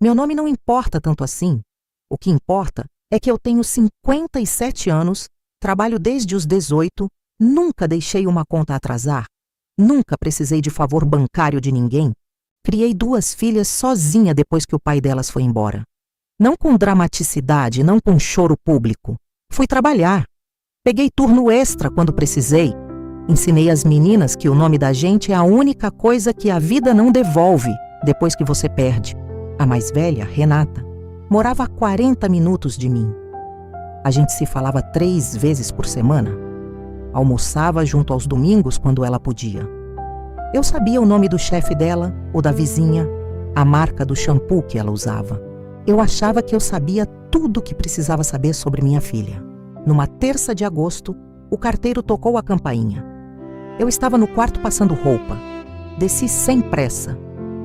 Meu nome não importa tanto assim. O que importa é que eu tenho 57 anos, trabalho desde os 18, nunca deixei uma conta atrasar, nunca precisei de favor bancário de ninguém. Criei 2 filhas sozinha depois que o pai delas foi embora. Não com dramaticidade, não com choro público. Fui trabalhar. Peguei turno extra quando precisei. Ensinei às meninas que o nome da gente é a única coisa que a vida não devolve depois que você perde. A mais velha, Renata, morava a 40 minutos de mim. A gente se falava 3 vezes por semana. Almoçava junto aos domingos quando ela podia. Eu sabia o nome do chefe dela, o da vizinha, a marca do shampoo que ela usava. Eu achava que eu sabia tudo o que precisava saber sobre minha filha. Numa terça de agosto, o carteiro tocou a campainha. Eu estava no quarto passando roupa. Desci sem pressa.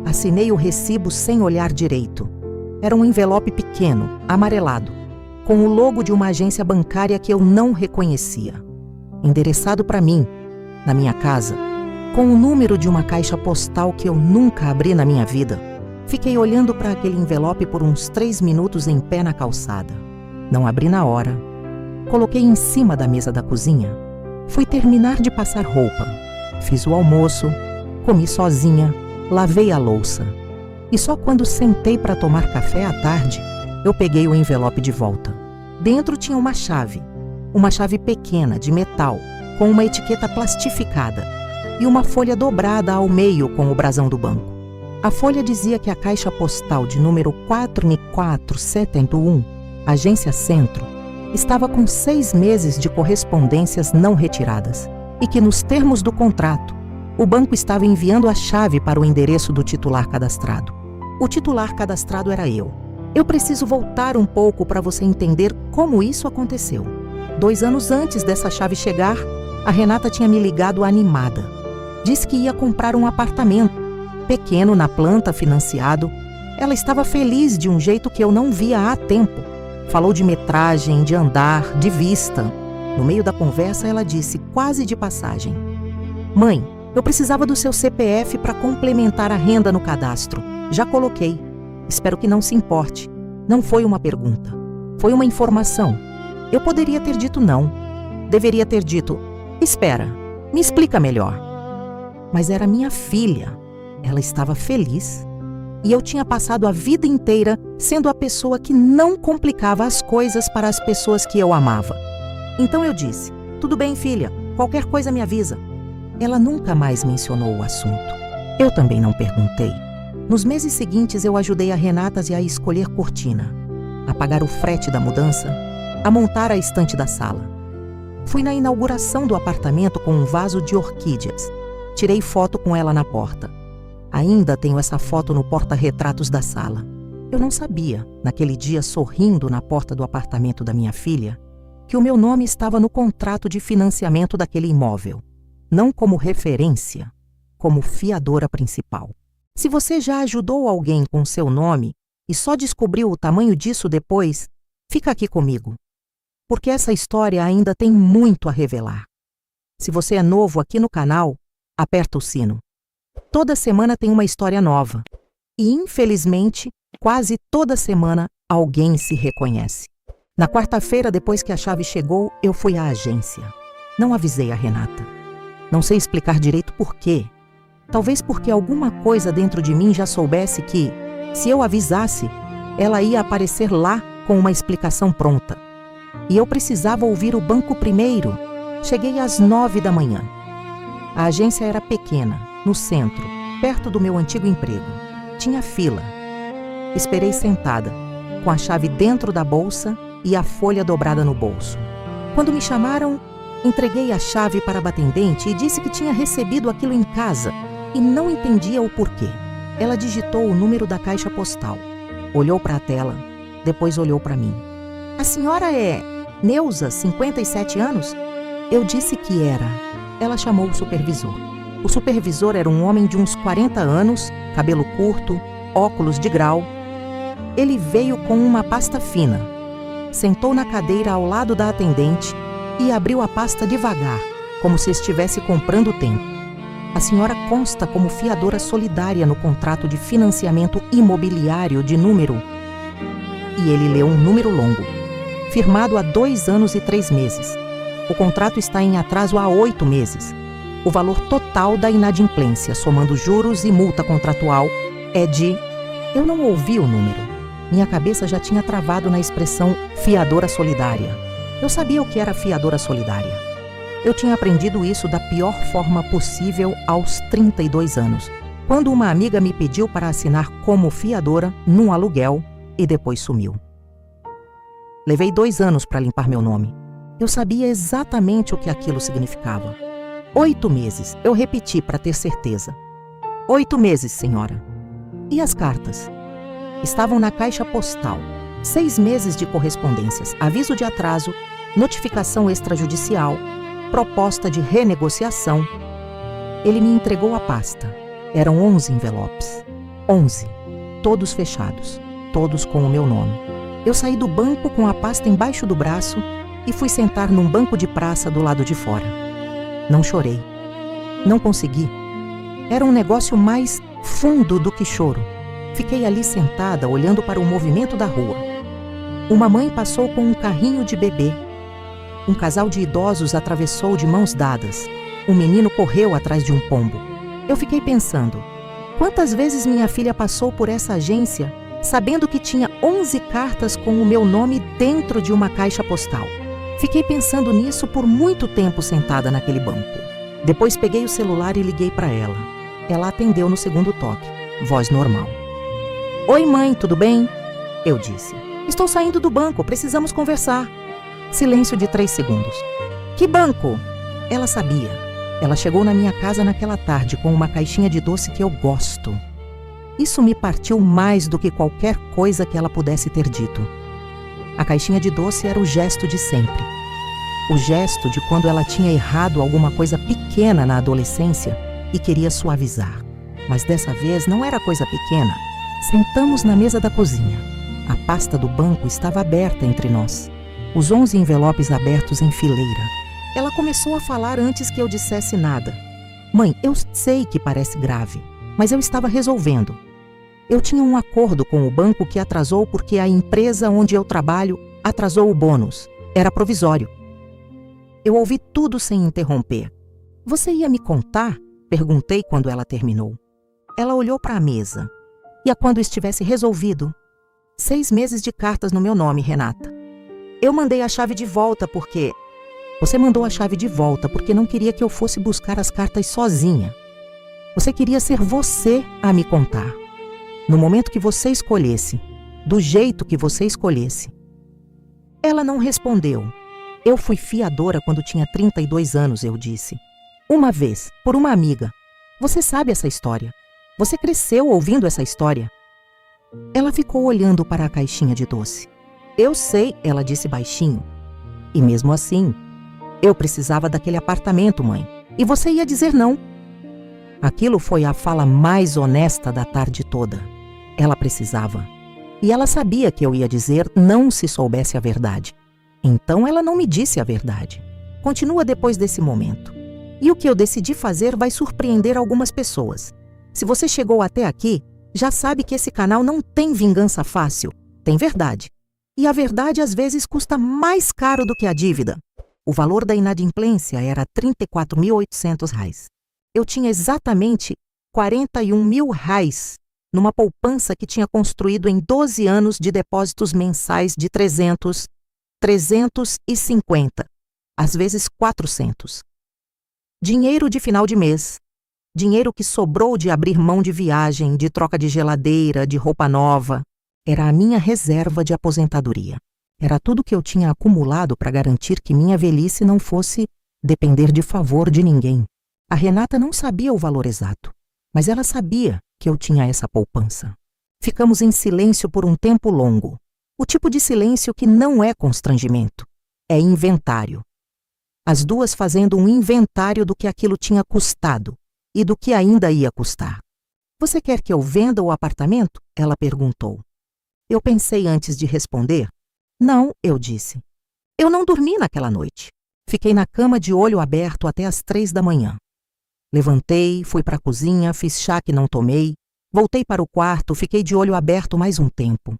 Assinei o recibo sem olhar direito. Era um envelope pequeno, amarelado, com o logo de uma agência bancária que eu não reconhecia. Endereçado para mim, na minha casa, com o número de uma caixa postal que eu nunca abri na minha vida. Fiquei olhando para aquele envelope por uns 3 minutos em pé na calçada. Não abri na hora. Coloquei em cima da mesa da cozinha. Fui terminar de passar roupa. Fiz o almoço, comi sozinha, lavei a louça. E só quando sentei para tomar café à tarde, eu peguei o envelope de volta. Dentro tinha uma chave pequena, de metal, com uma etiqueta plastificada e uma folha dobrada ao meio com o brasão do banco. A folha dizia que a caixa postal de número 4471, Agência Centro, estava com 6 meses de correspondências não retiradas e que, nos termos do contrato, o banco estava enviando a chave para o endereço do titular cadastrado. O titular cadastrado era eu. Eu preciso voltar um pouco para você entender como isso aconteceu. 2 anos antes dessa chave chegar, a Renata tinha me ligado animada. Disse que ia comprar um apartamento, pequeno na planta, financiado. Ela estava feliz de um jeito que eu não via há tempo. Falou de metragem, de andar, de vista. No meio da conversa, ela disse, quase de passagem: "Mãe, eu precisava do seu CPF para complementar a renda no cadastro. Já coloquei. Espero que não se importe. Não foi uma pergunta. Foi uma informação. Eu poderia ter dito não. Deveria ter dito: espera, me explica melhor." Mas era minha filha. Ela estava feliz. E eu tinha passado a vida inteira sendo a pessoa que não complicava as coisas para as pessoas que eu amava. Então eu disse: "Tudo bem, filha, qualquer coisa me avisa." Ela nunca mais mencionou o assunto. Eu também não perguntei. Nos meses seguintes eu ajudei a Renata a escolher cortina, a pagar o frete da mudança, a montar a estante da sala. Fui na inauguração do apartamento com um vaso de orquídeas. Tirei foto com ela na porta. Ainda tenho essa foto no porta-retratos da sala. Eu não sabia, naquele dia sorrindo na porta do apartamento da minha filha, que o meu nome estava no contrato de financiamento daquele imóvel. Não como referência, como fiadora principal. Se você já ajudou alguém com seu nome e só descobriu o tamanho disso depois, fica aqui comigo, porque essa história ainda tem muito a revelar. Se você é novo aqui no canal, aperta o sino. Toda semana tem uma história nova. E, infelizmente, quase toda semana alguém se reconhece. Na quarta-feira, depois que a chave chegou, eu fui à agência. Não avisei a Renata. Não sei explicar direito por quê. Talvez porque alguma coisa dentro de mim já soubesse que, se eu avisasse, ela ia aparecer lá com uma explicação pronta. E eu precisava ouvir o banco primeiro. Cheguei às 9 da manhã. A agência era pequena, no centro, perto do meu antigo emprego. Tinha fila. Esperei sentada, com a chave dentro da bolsa e a folha dobrada no bolso. Quando me chamaram, entreguei a chave para a batendente e disse que tinha recebido aquilo em casa e não entendia o porquê. Ela digitou o número da caixa postal, olhou para a tela, depois olhou para mim. "A senhora é Neuza, 57 anos?" Eu disse que era. Ela chamou o supervisor. O supervisor era um homem de uns 40 anos, cabelo curto, óculos de grau. Ele veio com uma pasta fina. Sentou na cadeira ao lado da atendente e abriu a pasta devagar, como se estivesse comprando tempo. A senhora consta como fiadora solidária no contrato de financiamento imobiliário de número... E ele leu um número longo. Firmado há 2 anos e 3 meses. O contrato está em atraso há 8 meses. O valor total da inadimplência, somando juros e multa contratual, é de... Eu não ouvi o número. Minha cabeça já tinha travado na expressão fiadora solidária. Eu sabia o que era fiadora solidária. Eu tinha aprendido isso da pior forma possível aos 32 anos, quando uma amiga me pediu para assinar como fiadora num aluguel e depois sumiu. Levei 2 anos para limpar meu nome. Eu sabia exatamente o que aquilo significava. 8 meses, eu repeti para ter certeza. 8 meses, senhora. E as cartas? Estavam na caixa postal. 6 meses de correspondências, aviso de atraso, notificação extrajudicial, proposta de renegociação. Ele me entregou a pasta. Eram 11 envelopes. 11. Todos fechados. Todos com o meu nome. Eu saí do banco com a pasta embaixo do braço e fui sentar num banco de praça do lado de fora. Não chorei. Não consegui. Era um negócio mais fundo do que choro. Fiquei ali sentada, olhando para o movimento da rua. Uma mãe passou com um carrinho de bebê. Um casal de idosos atravessou de mãos dadas. Um menino correu atrás de um pombo. Eu fiquei pensando, quantas vezes minha filha passou por essa agência sabendo que tinha 11 cartas com o meu nome dentro de uma caixa postal. Fiquei pensando nisso por muito tempo sentada naquele banco. Depois peguei o celular e liguei para ela. Ela atendeu no segundo toque. Voz normal. Oi, mãe, tudo bem? Eu disse. Estou saindo do banco, precisamos conversar. Silêncio de 3 segundos. Que banco? Ela sabia. Ela chegou na minha casa naquela tarde com uma caixinha de doce que eu gosto. Isso me partiu mais do que qualquer coisa que ela pudesse ter dito. A caixinha de doce era o gesto de sempre. O gesto de quando ela tinha errado alguma coisa pequena na adolescência e queria suavizar. Mas dessa vez não era coisa pequena. Sentamos na mesa da cozinha. A pasta do banco estava aberta entre nós. Os 11 envelopes abertos em fileira. Ela começou a falar antes que eu dissesse nada. Mãe, eu sei que parece grave, mas eu estava resolvendo. Eu tinha um acordo com o banco que atrasou porque a empresa onde eu trabalho atrasou o bônus. Era provisório. Eu ouvi tudo sem interromper. Você ia me contar? Perguntei quando ela terminou. Ela olhou para a mesa. E a quando estivesse resolvido? 6 meses de cartas no meu nome, Renata. Eu mandei a chave de volta porque... Você mandou a chave de volta porque não queria que eu fosse buscar as cartas sozinha. Você queria ser você a me contar. No momento que você escolhesse. Do jeito que você escolhesse. Ela não respondeu. Eu fui fiadora quando tinha 32 anos, eu disse. Uma vez, por uma amiga. Você sabe essa história. Você cresceu ouvindo essa história. Ela ficou olhando para a caixinha de doce. Eu sei, ela disse baixinho. E mesmo assim, eu precisava daquele apartamento, mãe. E você ia dizer não. Aquilo foi a fala mais honesta da tarde toda. Ela precisava. E ela sabia que eu ia dizer não se soubesse a verdade. Então ela não me disse a verdade. Continua depois desse momento. E o que eu decidi fazer vai surpreender algumas pessoas. Se você chegou até aqui, já sabe que esse canal não tem vingança fácil. Tem verdade. E a verdade às vezes custa mais caro do que a dívida. O valor da inadimplência era R$ 34.800. Eu tinha exatamente R$ 41.000 numa poupança que tinha construído em 12 anos de depósitos mensais de 300, 350, às vezes 400. Dinheiro de final de mês. Dinheiro que sobrou de abrir mão de viagem, de troca de geladeira, de roupa nova. Era a minha reserva de aposentadoria. Era tudo que eu tinha acumulado para garantir que minha velhice não fosse depender de favor de ninguém. A Renata não sabia o valor exato, mas ela sabia que eu tinha essa poupança. Ficamos em silêncio por um tempo longo. O tipo de silêncio que não é constrangimento, é inventário. As duas fazendo um inventário do que aquilo tinha custado e do que ainda ia custar. Você quer que eu venda o apartamento? Ela perguntou. Eu pensei antes de responder. Não, eu disse. Eu não dormi naquela noite. Fiquei na cama de olho aberto até às 3 da manhã. Levantei, fui para a cozinha, fiz chá que não tomei, voltei para o quarto, fiquei de olho aberto mais um tempo.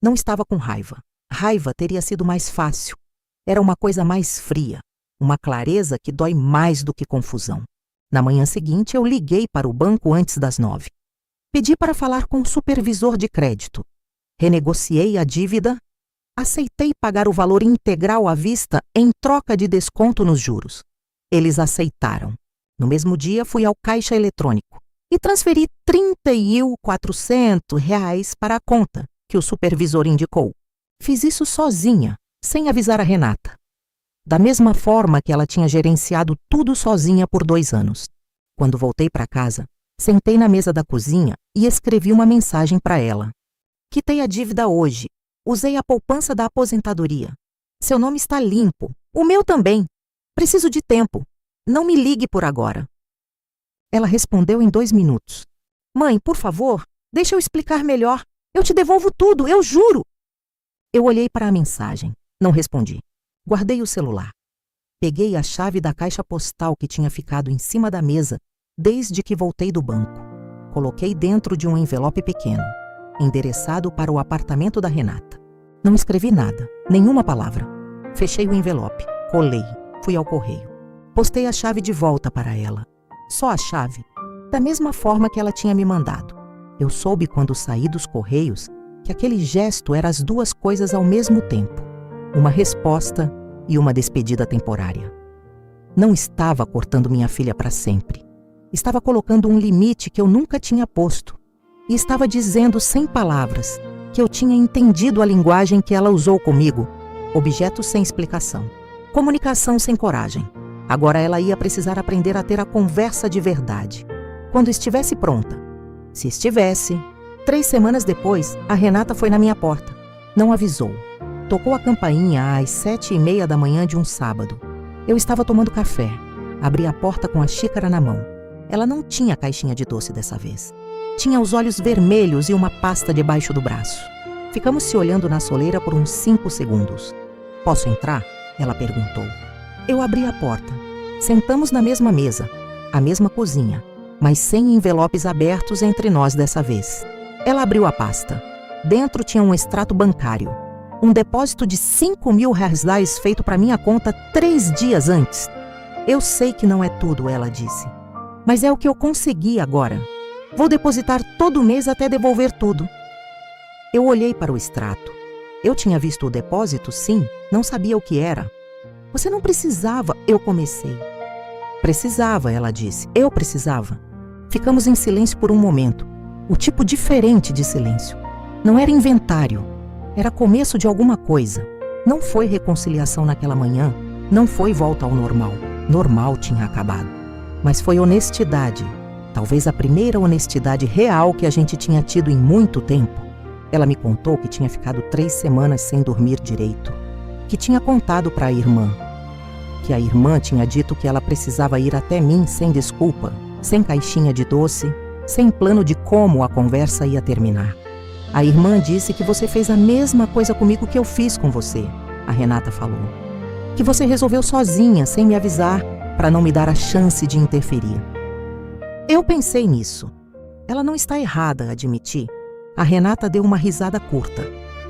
Não estava com raiva. Raiva teria sido mais fácil. Era uma coisa mais fria, uma clareza que dói mais do que confusão. Na manhã seguinte, eu liguei para o banco antes das 9. Pedi para falar com o supervisor de crédito. Renegociei a dívida. Aceitei pagar o valor integral à vista em troca de desconto nos juros. Eles aceitaram. No mesmo dia, fui ao caixa eletrônico e transferi R$30.400 para a conta que o supervisor indicou. Fiz isso sozinha, sem avisar a Renata. Da mesma forma que ela tinha gerenciado tudo sozinha por 2 anos. Quando voltei para casa, sentei na mesa da cozinha e escrevi uma mensagem para ela. Quitei a dívida hoje. Usei a poupança da aposentadoria. Seu nome está limpo. O meu também. Preciso de tempo. Não me ligue por agora. Ela respondeu em 2 minutos. Mãe, por favor, deixa eu explicar melhor. Eu te devolvo tudo, eu juro. Eu olhei para a mensagem. Não respondi. Guardei o celular. Peguei a chave da caixa postal que tinha ficado em cima da mesa desde que voltei do banco. Coloquei dentro de um envelope pequeno, endereçado para o apartamento da Renata. Não escrevi nada, nenhuma palavra. Fechei o envelope, colei, fui ao correio. Postei a chave de volta para ela. Só a chave, da mesma forma que ela tinha me mandado. Eu soube quando saí dos correios que aquele gesto era as 2 coisas ao mesmo tempo. Uma resposta e uma despedida temporária. Não estava cortando minha filha para sempre. Estava colocando um limite que eu nunca tinha posto. E estava dizendo sem palavras que eu tinha entendido a linguagem que ela usou comigo. Objetos sem explicação. Comunicação sem coragem. Agora ela ia precisar aprender a ter a conversa de verdade. Quando estivesse pronta. Se estivesse. 3 semanas depois, a Renata foi na minha porta. Não avisou. Tocou a campainha às 7h30 da manhã de um sábado. Eu estava tomando café. Abri a porta com a xícara na mão. Ela não tinha caixinha de doce dessa vez. Tinha os olhos vermelhos e uma pasta debaixo do braço. Ficamos se olhando na soleira por uns 5 segundos. Posso entrar? Ela perguntou. Eu abri a porta. Sentamos na mesma mesa, a mesma cozinha, mas sem envelopes abertos entre nós dessa vez. Ela abriu a pasta. Dentro tinha um extrato bancário. Um depósito de R$5.000 feito para minha conta 3 dias antes. Eu sei que não é tudo, ela disse. Mas é o que eu consegui agora. Vou depositar todo mês até devolver tudo. Eu olhei para o extrato. Eu tinha visto o depósito, sim, não sabia o que era. Você não precisava, eu comecei. Precisava, ela disse. Eu precisava. Ficamos em silêncio por um momento. O tipo diferente de silêncio. Não era inventário. Era começo de alguma coisa. Não foi reconciliação naquela manhã. Não foi volta ao normal. Normal tinha acabado. Mas foi honestidade. Talvez a primeira honestidade real que a gente tinha tido em muito tempo. Ela me contou que tinha ficado 3 semanas sem dormir direito. Que tinha contado para a irmã. Que a irmã tinha dito que ela precisava ir até mim sem desculpa, sem caixinha de doce, sem plano de como a conversa ia terminar. A irmã disse que você fez a mesma coisa comigo que eu fiz com você, a Renata falou. Que você resolveu sozinha, sem me avisar, para não me dar a chance de interferir. Eu pensei nisso. Ela não está errada, admiti. A Renata deu uma risada curta.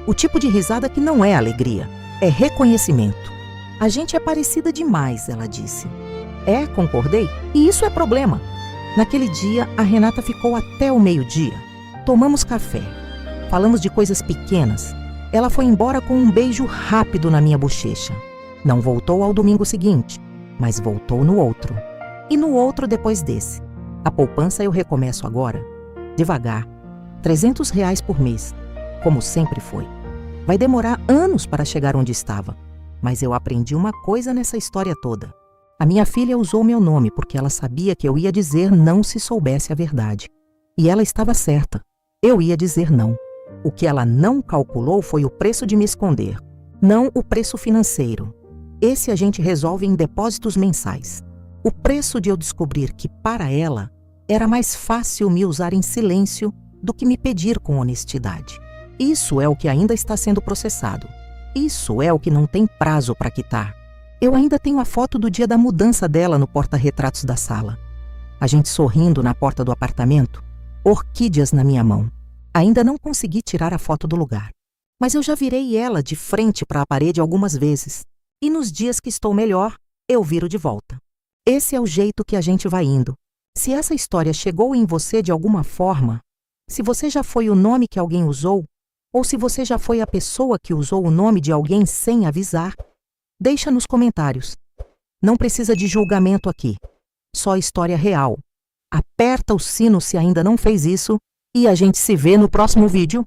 O tipo de risada que não é alegria, é reconhecimento. A gente é parecida demais, ela disse. É, concordei, e isso é problema. Naquele dia, a Renata ficou até o meio-dia. Tomamos café. Falamos de coisas pequenas. Ela foi embora com um beijo rápido na minha bochecha. Não voltou ao domingo seguinte, mas voltou no outro. E no outro depois desse. A poupança eu recomeço agora, devagar. R$300 por mês, como sempre foi. Vai demorar anos para chegar onde estava. Mas eu aprendi uma coisa nessa história toda. A minha filha usou meu nome porque ela sabia que eu ia dizer não se soubesse a verdade. E ela estava certa. Eu ia dizer não. O que ela não calculou foi o preço de me esconder, não o preço financeiro. Esse a gente resolve em depósitos mensais. O preço de eu descobrir que, para ela, era mais fácil me usar em silêncio do que me pedir com honestidade. Isso é o que ainda está sendo processado. Isso é o que não tem prazo para quitar. Eu ainda tenho a foto do dia da mudança dela no porta-retratos da sala. A gente sorrindo na porta do apartamento, orquídeas na minha mão. Ainda não consegui tirar a foto do lugar, mas eu já virei ela de frente para a parede algumas vezes. E nos dias que estou melhor, eu viro de volta. Esse é o jeito que a gente vai indo. Se essa história chegou em você de alguma forma, se você já foi o nome que alguém usou, ou se você já foi a pessoa que usou o nome de alguém sem avisar, deixa nos comentários. Não precisa de julgamento aqui, só história real. Aperta o sino se ainda não fez isso e a gente se vê no próximo vídeo.